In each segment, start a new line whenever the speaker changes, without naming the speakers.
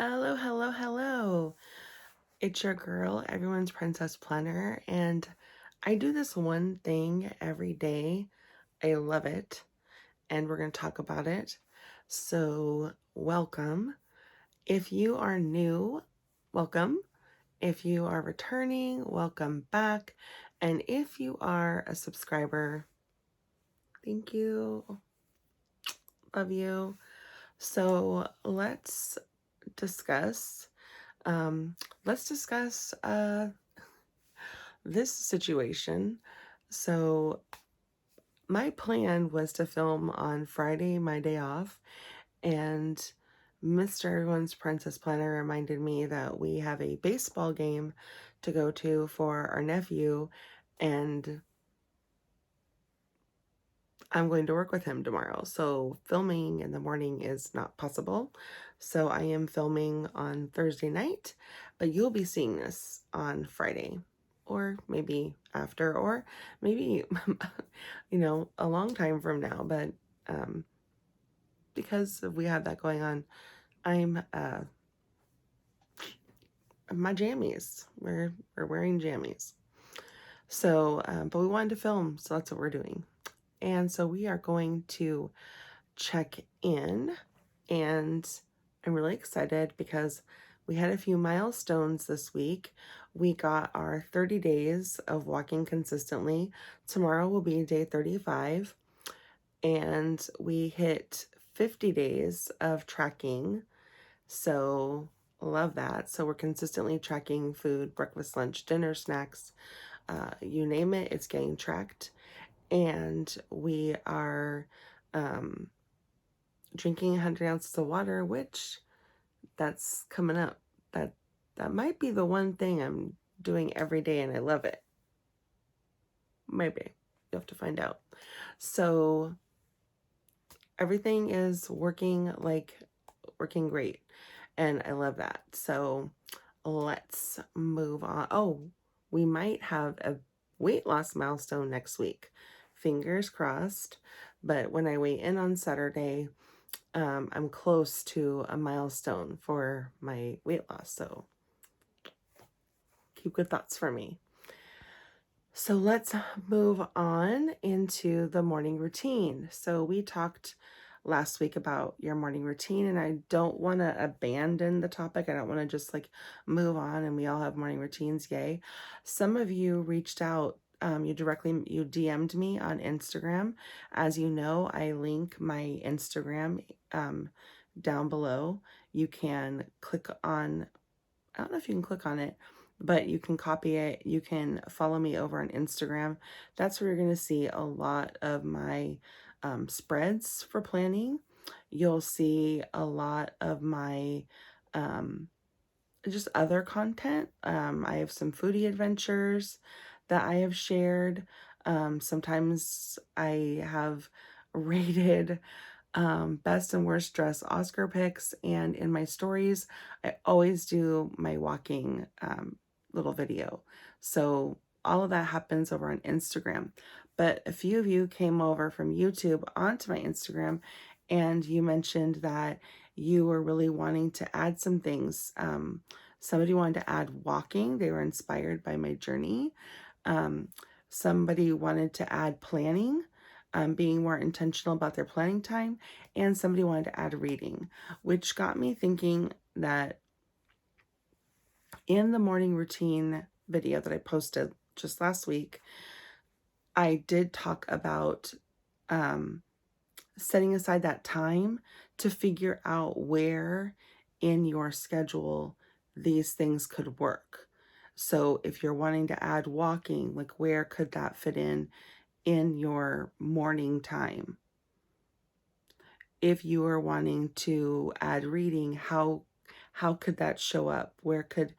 Hello, hello, hello. It's your girl, everyone's princess planner, and I do this one thing every day. I love it, and we're going to talk about it. So, welcome. If you are new, welcome. If you are returning, welcome back. And if you are a subscriber, thank you. Love you. So, discuss um let's discuss this situation. So, my plan was to film on Friday, my day off, and Mr. Everyone's Princess Planner reminded me that we have a baseball game to go to for our nephew, and I'm going to work with him tomorrow. So, filming in the morning is not possible. So, I am filming on Thursday night, but you'll be seeing this on Friday, or maybe after, or maybe, a long time from now. But um, because we have that going on, I'm my jammies. We're wearing jammies. So, but we wanted to film, so that's what we're doing. And so we are going to check in, and I'm really excited because we had a few milestones this week. We got our 30 days of walking consistently. Tomorrow will be day 35, and we hit 50 days of tracking. So, love that. So, we're consistently tracking food, breakfast, lunch, dinner, snacks, you name it, it's getting tracked. And we are um, drinking 100 ounces of water, which that's coming up. That that might be the one thing I'm doing every day, and I love it. Maybe you have to find out. So everything is working great, and I love that. So let's move on. Oh, we might have a weight loss milestone next week. Fingers crossed. But when I weigh in on Saturday, I'm close to a milestone for my weight loss. So keep good thoughts for me. So let's move on into the morning routine. So we talked last week about your morning routine, and I don't want to abandon the topic. I don't want to just move on and we all have morning routines. Yay. Some of you reached out. You DM'd me on Instagram. As you know, I link my Instagram down below. You can click on, I don't know if you can click on it, but you can copy it. You can follow me over on Instagram. That's where you're going to see a lot of my spreads for planning. You'll see a lot of my just other content. I have some foodie adventures that I have shared. Sometimes I have rated best and worst dress Oscar picks, and in my stories I always do my walking little video. So all of that happens over on Instagram, but a few of you came over from YouTube onto my Instagram, and you mentioned that you were really wanting to add some things. Somebody wanted to add walking. They were inspired by my journey. Somebody wanted to add planning, being more intentional about their planning time, and somebody wanted to add reading, which got me thinking that in the morning routine video that I posted just last week, I did talk about setting aside that time to figure out where in your schedule these things could work. So if you're wanting to add walking, where could that fit in your morning time? If you are wanting to add reading, how could that show up? Where could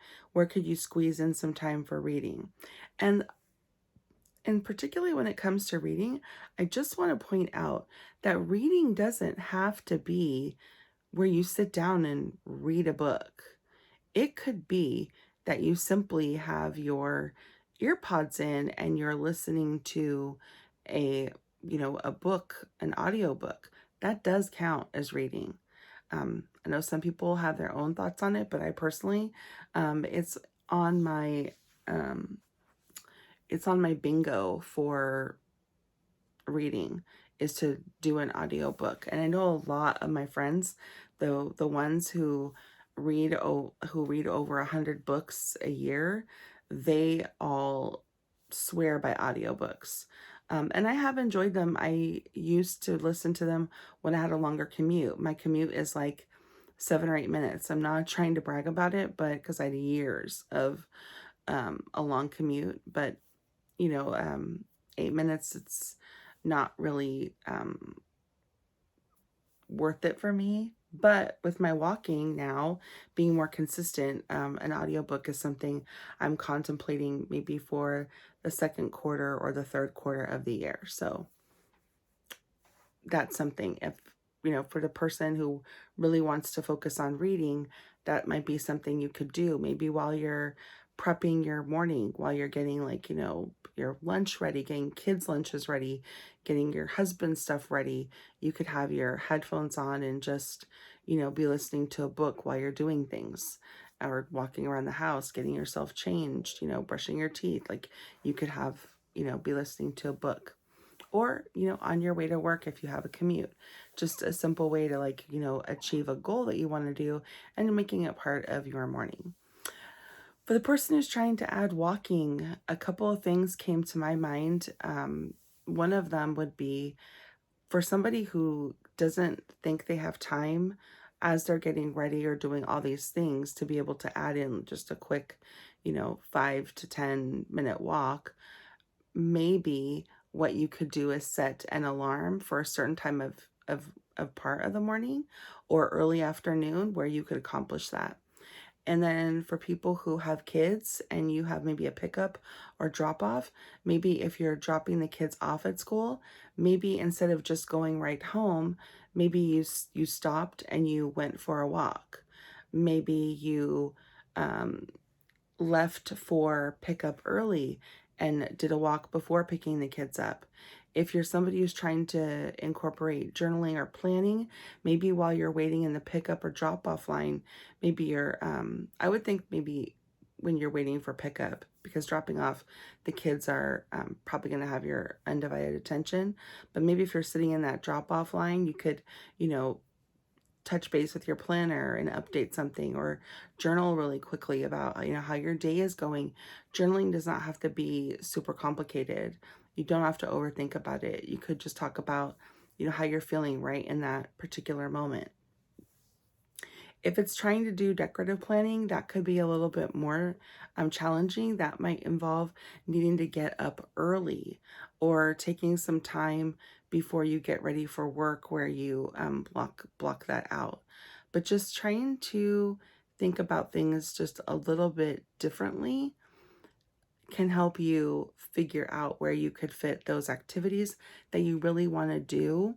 you squeeze in some time for reading? And particularly when it comes to reading, I just want to point out that reading doesn't have to be where you sit down and read a book. It could be that you simply have your earpods in and you're listening to a book, an audio book. That does count as reading. I know some people have their own thoughts on it, but I personally, it's on my, um, it's on my bingo for reading, is to do an audiobook. And I know a lot of my friends, the ones who read over 100 books a year, they all swear by audiobooks. And I have enjoyed them. I used to listen to them when I had a longer commute. My commute is like 7 or 8 minutes. I'm not trying to brag about it, but because I had years of a long commute. But 8 minutes, it's not really worth it for me. But with my walking now being more consistent, an audiobook is something I'm contemplating maybe for the second quarter or the third quarter of the year. So that's something, if for the person who really wants to focus on reading, that might be something you could do maybe while you're prepping your morning, while you're getting your lunch ready, getting kids lunches ready, getting your husband's stuff ready. You could have your headphones on and just be listening to a book while you're doing things, or walking around the house, getting yourself changed, brushing your teeth. Like, you could have be listening to a book, or on your way to work if you have a commute. Just a simple way to achieve a goal that you want to do and making it part of your morning. For the person who's trying to add walking, a couple of things came to my mind. One of them would be for somebody who doesn't think they have time as they're getting ready or doing all these things to be able to add in just a quick 5 to 10 minute walk. Maybe what you could do is set an alarm for a certain time of part of the morning or early afternoon where you could accomplish that. And then for people who have kids and you have maybe a pickup or drop off, maybe if you're dropping the kids off at school, maybe instead of just going right home, maybe you stopped and you went for a walk. Maybe you left for pickup early and did a walk before picking the kids up. If you're somebody who's trying to incorporate journaling or planning, maybe while you're waiting in the pickup or drop off line, maybe I would think maybe when you're waiting for pickup, because dropping off the kids are probably going to have your undivided attention. But maybe if you're sitting in that drop off line, you could, touch base with your planner and update something, or journal really quickly about how your day is going. Journaling does not have to be super complicated. You don't have to overthink about it. You could just talk about how you're feeling right in that particular moment. If it's trying to do decorative planning, that could be a little bit more challenging. That might involve needing to get up early or taking some time before you get ready for work where you block that out. But just trying to think about things just a little bit differently can help you figure out where you could fit those activities that you really want to do.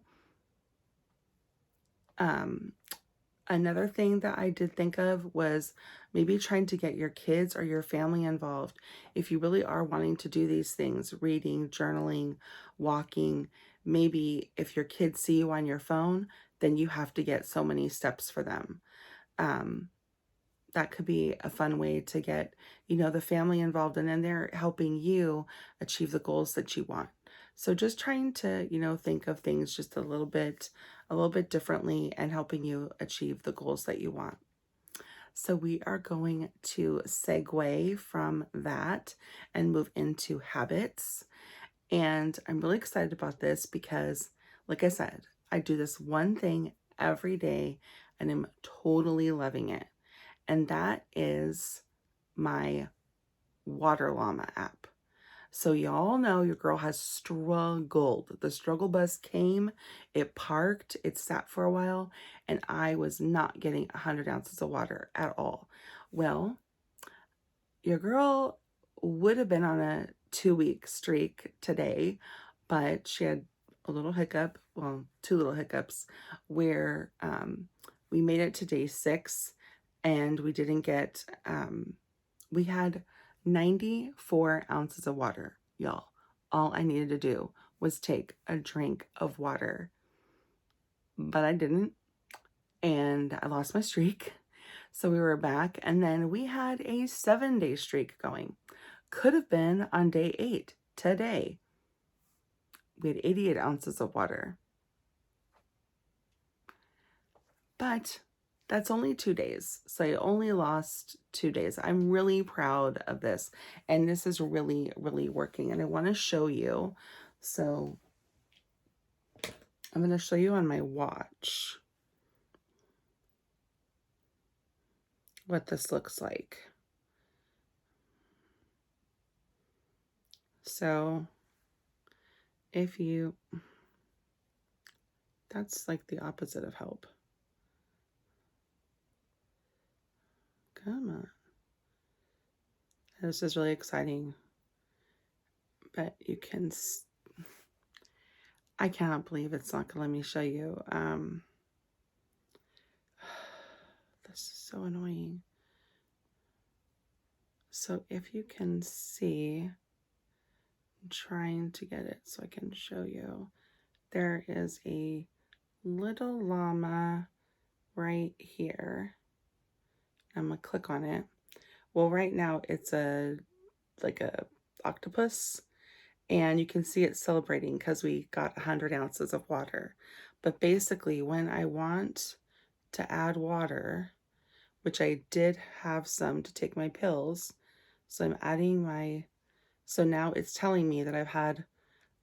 Another thing that I did think of was maybe trying to get your kids or your family involved. If you really are wanting to do these things, reading, journaling, walking, maybe if your kids see you on your phone, then you have to get so many steps for them. That could be a fun way to get, the family involved, and then they're helping you achieve the goals that you want. So just trying to, think of things just a little bit differently and helping you achieve the goals that you want. So we are going to segue from that and move into habits. And I'm really excited about this because, like I said, I do this one thing every day and I'm totally loving it. And that is my Water Llama app. So y'all know your girl has struggled. The struggle bus came, it parked, it sat for a while, and I was not getting 100 ounces of water at all. Well, your girl would have been on a 2-week streak today, but she had a little hiccup, well, 2 little hiccups, where we made it to day 6 and we didn't get, we had 94 ounces of water, y'all. All I needed to do was take a drink of water, but I didn't. and I lost my streak. So we were back, and then we had a 7-day streak going. Could have been on day 8 today. We had 88 ounces of water. But that's only 2 days. So I only lost 2 days. I'm really proud of this. And this is really, really working. And I want to show you. So I'm going to show you on my watch what this looks like. So if you, that's like the opposite of help. Come on. This is really exciting. But you can, I cannot believe it's not going to let me show you. This is so annoying. So if you can see, I'm trying to get it so I can show you. There is a little llama right here. I'm gonna click on it. Well, right now it's like a octopus, and you can see it celebrating because we got 100 ounces of water. But basically, when I want to add water, which I did have some to take my pills, so I'm adding my, so now it's telling me that I've had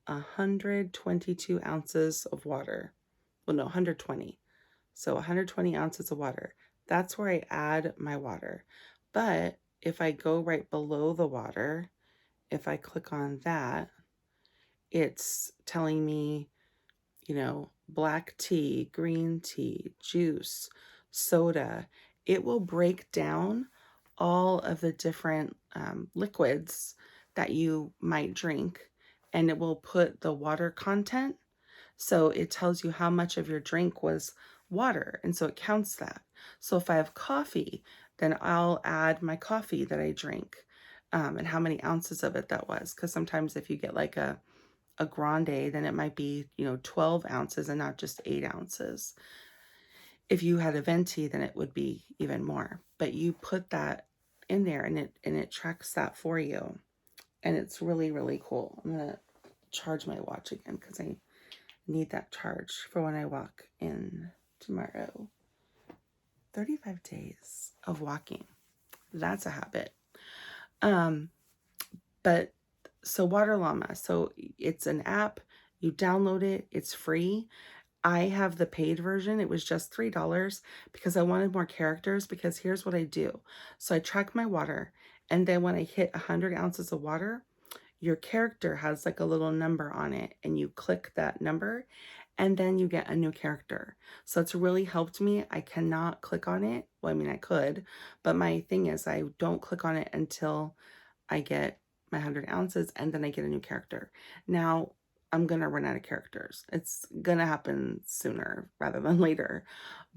122 ounces of water. Well, no, 120. So 120 ounces of water. That's where I add my water. But if I go right below the water, if I click on that, it's telling me, you know, black tea, green tea, juice, soda. It will break down all of the different liquids that you might drink, and it will put the water content. So it tells you how much of your drink was water, and so it counts that. So if I have coffee, then I'll add my coffee that I drink, and how many ounces of it that was. Because sometimes if you get like a grande, then it might be, you know, 12 ounces and not just 8 ounces. If you had a venti, then it would be even more. But you put that in there, and it tracks that for you. And it's really, really cool. I'm gonna charge my watch again because I need that charge for when I walk in tomorrow. 35 days of walking. That's a habit. But so Water Llama, so it's an app. You download it. It's free. I have the paid version. It was just $3 because I wanted more characters, because here's what I do. So I track my water, and then when I hit 100 ounces of water, your character has like a little number on it, and you click that number, and then you get a new character. So it's really helped me. I cannot click on it. Well, I mean, I could, but my thing is I don't click on it until I get my 100 ounces, and then I get a new character. Now, I'm going to run out of characters. It's going to happen sooner rather than later.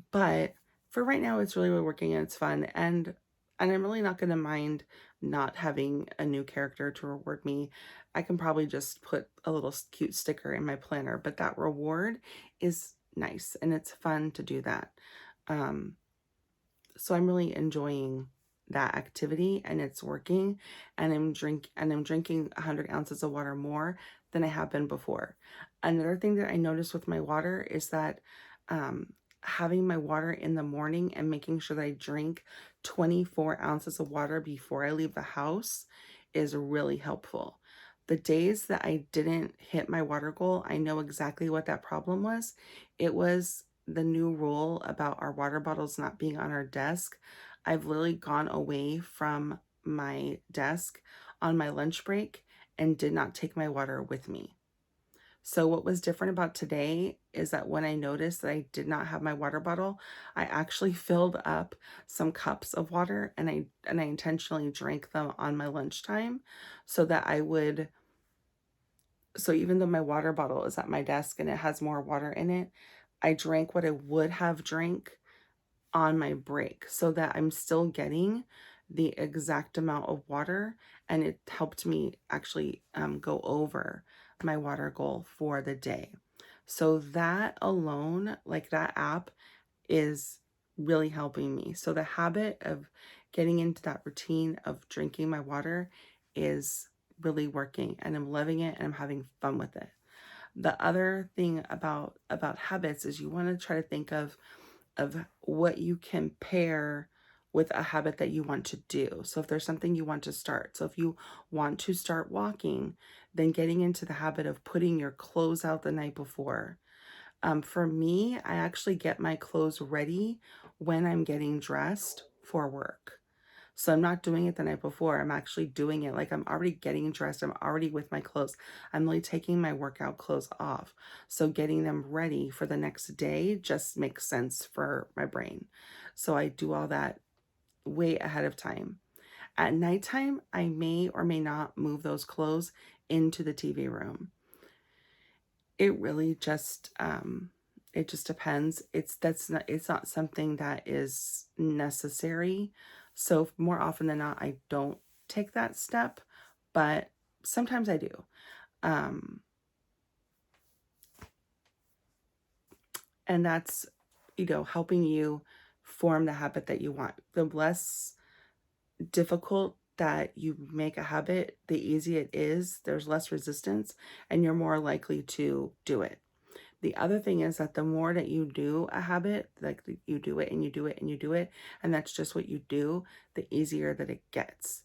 But for right now, it's really, really working, and it's fun. And I'm really not going to mind not having a new character to reward me. I can probably just put a little cute sticker in my planner, but that reward is nice, and it's fun to do that. So I'm really enjoying that activity, and it's working, and I'm drinking 100 ounces of water more than I have been before. Another thing that I noticed with my water is that having my water in the morning and making sure that I drink 24 ounces of water before I leave the house is really helpful. The days that I didn't hit my water goal, I know exactly what that problem was. It was the new rule about our water bottles not being on our desk. I've literally gone away from my desk on my lunch break and did not take my water with me. So what was different about today is that when I noticed that I did not have my water bottle, I actually filled up some cups of water, and I intentionally drank them on my lunchtime so that I would, so even though my water bottle is at my desk and it has more water in it, I drank what I would have drank on my break so that I'm still getting the exact amount of water, and it helped me actually go over my water goal for the day. So that alone, like that app, is really helping me. So the habit of getting into that routine of drinking my water is really working, and I'm loving it, and I'm having fun with it. The other thing about habits is you want to try to think of what you can pair with a habit that you want to do. So if there's something you want to start, so if you want to start walking, then getting into the habit of putting your clothes out the night before. For me, I actually get my clothes ready when I'm getting dressed for work. So I'm not doing it the night before. I'm actually doing it like I'm already getting dressed. I'm already with my clothes. I'm really taking my workout clothes off. So getting them ready for the next day just makes sense for my brain. So I do all that way ahead of time. At nighttime, I may or may not move those clothes into the TV room. It really just it just depends. It's not something that is necessary. So more often than not, I don't take that step, but sometimes I do. Um, and that's, helping you form the habit that you want. The less difficult that you make a habit, the easier it is. There's less resistance, and you're more likely to do it. The other thing is that the more that you do a habit, like you do it and you do it and you do it, and that's just what you do, the easier that it gets.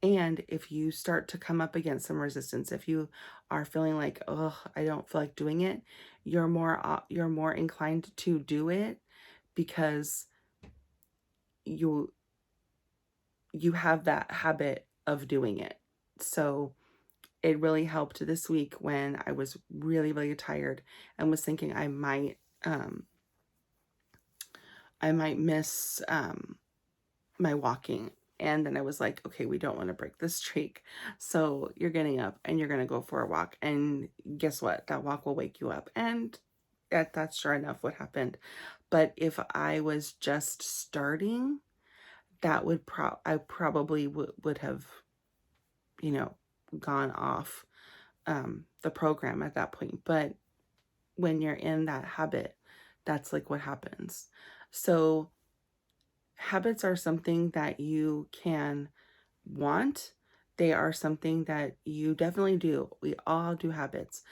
And if you start to come up against some resistance, if you are feeling like, oh, I don't feel like doing it, you're more inclined to do it because you you have that habit of doing it. So it really helped this week when I was really, really tired and was thinking I might miss my walking. And then I was like, okay, we don't want to break this streak. So you're getting up and you're going to go for a walk. And guess what? That walk will wake you up. And that's sure enough what happened. But if I was just starting, that would I probably would have, you know, gone off the program at that point. But when you're in that habit, that's like what happens. So habits are something that you can want. They are something that you definitely do. We all do habits.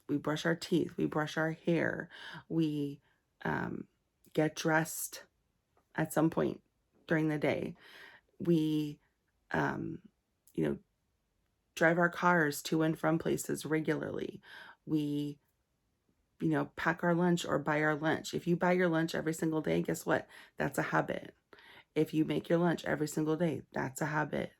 We brush our teeth, we brush our hair, we um, get dressed at some point during the day. We, um, you know, drive our cars to and from places regularly. We, pack our lunch or buy our lunch. If you buy your lunch every single day, guess what? That's a habit. If you make your lunch every single day, that's a habit.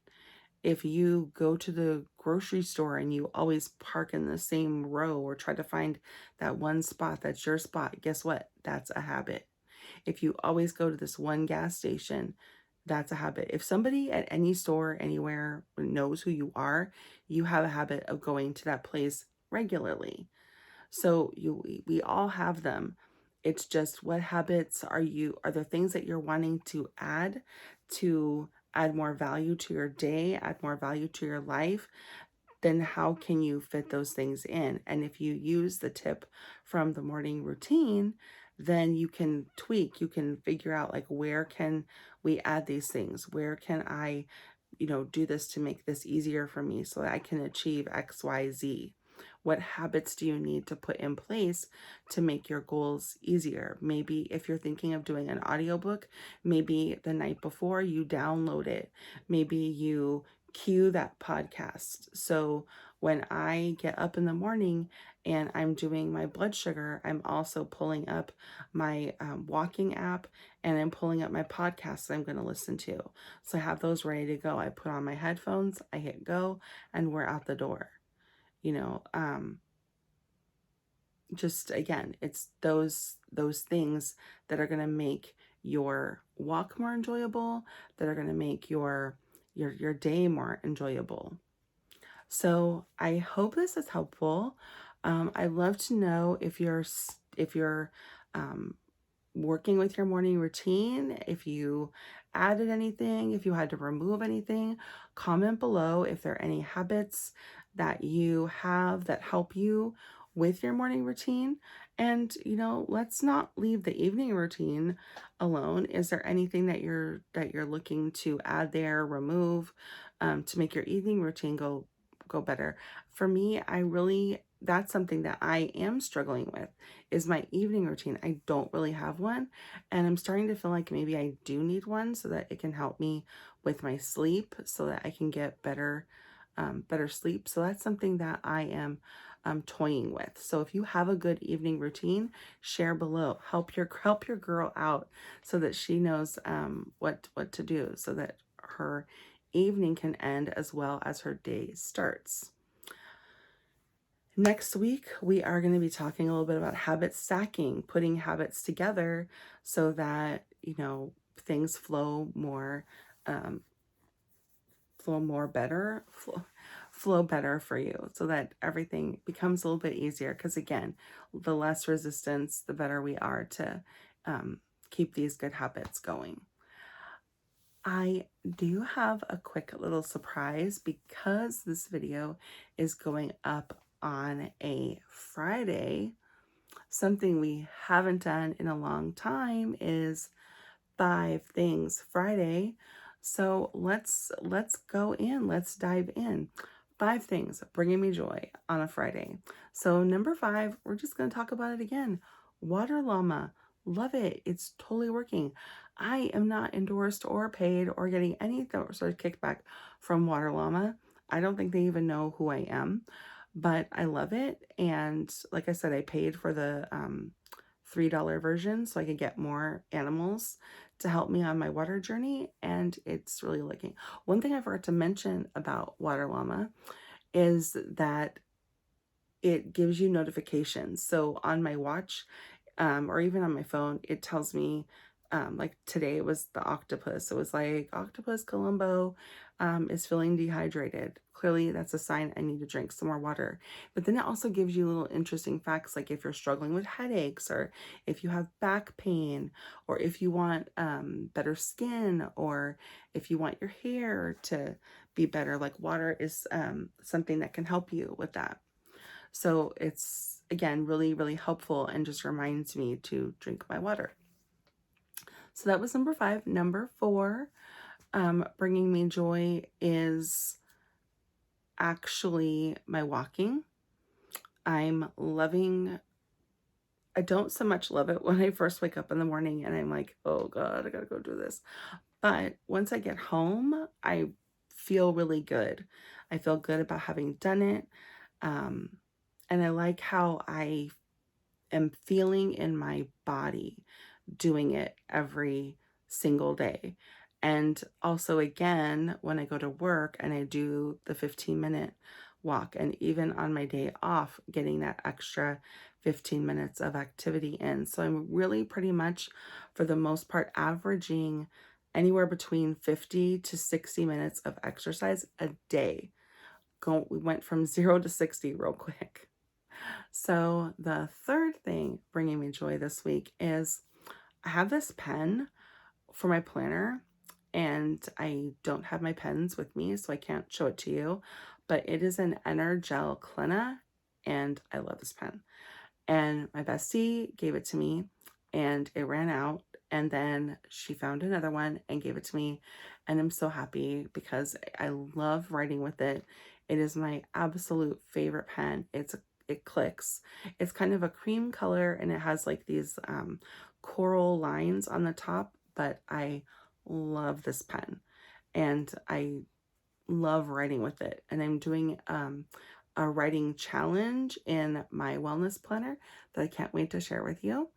If you go to the grocery store and you always park in the same row or try to find that one spot that's your spot, guess what? That's a habit. If you always go to this one gas station, that's a habit. If somebody at any store anywhere knows who you are, you have a habit of going to that place regularly. So we all have them. It's just what habits are there things that you're wanting to add more value to your day, add more value to your life? Then how can you fit those things in? And if you use the tip from the morning routine, then you can tweak, you can figure out like, where can we add these things? Where can I, do this to make this easier for me so that I can achieve XYZ? What habits do you need to put in place to make your goals easier? Maybe if you're thinking of doing an audiobook, maybe the night before you download it. Maybe you cue that podcast. So when I get up in the morning and I'm doing my blood sugar, I'm also pulling up my walking app, and I'm pulling up my podcasts I'm going to listen to. So I have those ready to go. I put on my headphones, I hit go, and we're out the door. You know, just again, it's those things that are going to make your walk more enjoyable, that are going to make your day more enjoyable. So I hope this is helpful. I'd love to know if you're um, working with your morning routine, if you added anything, if you had to remove anything. Comment below if there are any habits that you have that help you with your morning routine. And, let's not leave the evening routine alone. Is there anything that you're looking to add there, remove, to make your evening routine go better? For me, that's something that I am struggling with is my evening routine. I don't really have one, and I'm starting to feel like maybe I do need one so that it can help me with my sleep so that I can get better sleep. So that's something that I am toying with. So if you have a good evening routine, share below. Help your girl out so that she knows what to do so that her evening can end as well as her day starts. Next week, we are going to be talking a little bit about habit stacking, putting habits together so that, things um, flow better for you so that everything becomes a little bit easier. Because again, the less resistance, the better we are to keep these good habits going. I do have a quick little surprise because this video is going up on a Friday. Something we haven't done in a long time is 5 Things Friday. So let's go in. Let's dive in. 5 things bringing me joy on a Friday. So number 5, we're just going to talk about it again. Water Llama. Love it. It's totally working. I am not endorsed or paid or getting any sort of kickback from Water Llama. I don't think they even know who I am, but I love it. And like I said, I paid for the $3 version so I could get more animals to help me on my water journey, and it's really looking. One thing I forgot to mention about Water Llama is that it gives you notifications. So on my watch, or even on my phone, it tells me, like today it was the octopus. It was like, Octopus Colombo is feeling dehydrated. Clearly that's a sign I need to drink some more water. But then it also gives you little interesting facts, like if you're struggling with headaches, or if you have back pain, or if you want better skin, or if you want your hair to be better, like water is something that can help you with that. So it's, again, really, really helpful and just reminds me to drink my water. So that was number 5. Number 4, bringing me joy is actually my walking. I'm loving, I don't so much love it when I first wake up in the morning and I'm like, oh God, I gotta go do this. But once I get home, I feel really good. I feel good about having done it. And I like how I am feeling in my body doing it every single day. And also, again, when I go to work and I do the 15-minute walk, and even on my day off, getting that extra 15 minutes of activity in. So I'm really pretty much, for the most part, averaging anywhere between 50 to 60 minutes of exercise a day. We went from 0 to 60 real quick. So the third thing bringing me joy this week is I have this pen for my planner, and I don't have my pens with me, so I can't show it to you, but it is an Energel Clina, and I love this pen. And my bestie gave it to me, and it ran out, and then she found another one and gave it to me, and I'm so happy because I love writing with it. It is my absolute favorite pen. It clicks. It's kind of a cream color, and it has like these coral lines on the top, but I love this pen, and I love writing with it. And I'm doing a writing challenge in my wellness planner that I can't wait to share with you.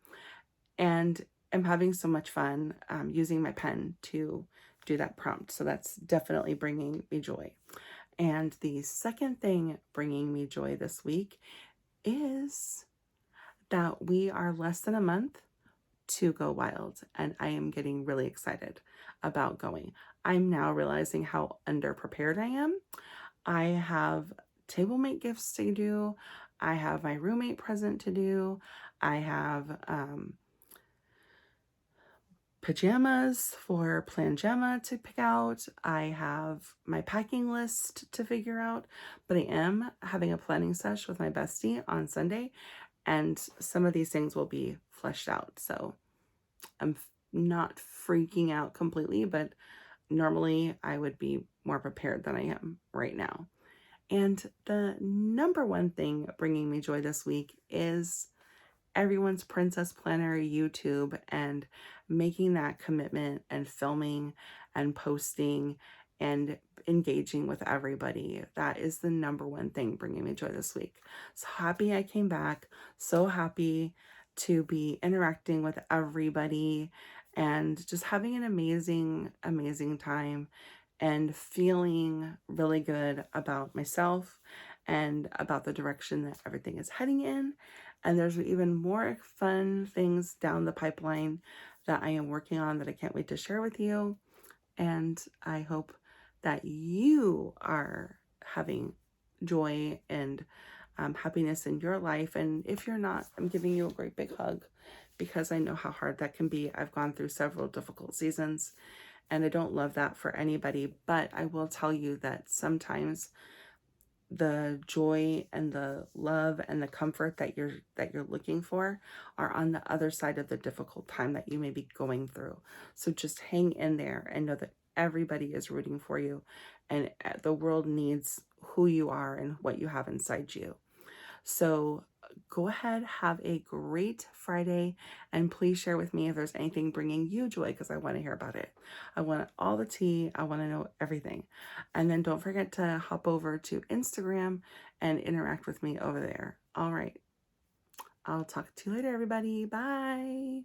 And I'm having so much fun using my pen to do that prompt. So that's definitely bringing me joy. And the second thing bringing me joy this week is that we are less than a month to go wild, and I am getting really excited about going. I'm now realizing how underprepared I am. I have table mate gifts to do. I have my roommate present to do. I have pajamas for Planjama to pick out. I have my packing list to figure out, but I am having a planning sesh with my bestie on Sunday, And some of these things will be fleshed out. So I'm not freaking out completely, but normally I would be more prepared than I am right now. And the number one thing bringing me joy this week is Everyone's Princess Planner YouTube and making that commitment and filming and posting and engaging with everybody. That is the number one thing bringing me joy this week. So happy I came back. So happy to be interacting with everybody and just having an amazing, amazing time and feeling really good about myself and about the direction that everything is heading in. And there's even more fun things down the pipeline that I am working on that I can't wait to share with you. And I hope that you are having joy and happiness in your life. And if you're not, I'm giving you a great big hug because I know how hard that can be. I've gone through several difficult seasons and I don't love that for anybody, but I will tell you that sometimes the joy and the love and the comfort that you're looking for are on the other side of the difficult time that you may be going through. So just hang in there and know that everybody is rooting for you, and the world needs who you are and what you have inside you. So go ahead, have a great Friday, and please share with me if there's anything bringing you joy because I want to hear about it. I want all the tea. I want to know everything. And then don't forget to hop over to Instagram and interact with me over there. All right. I'll talk to you later, everybody. Bye.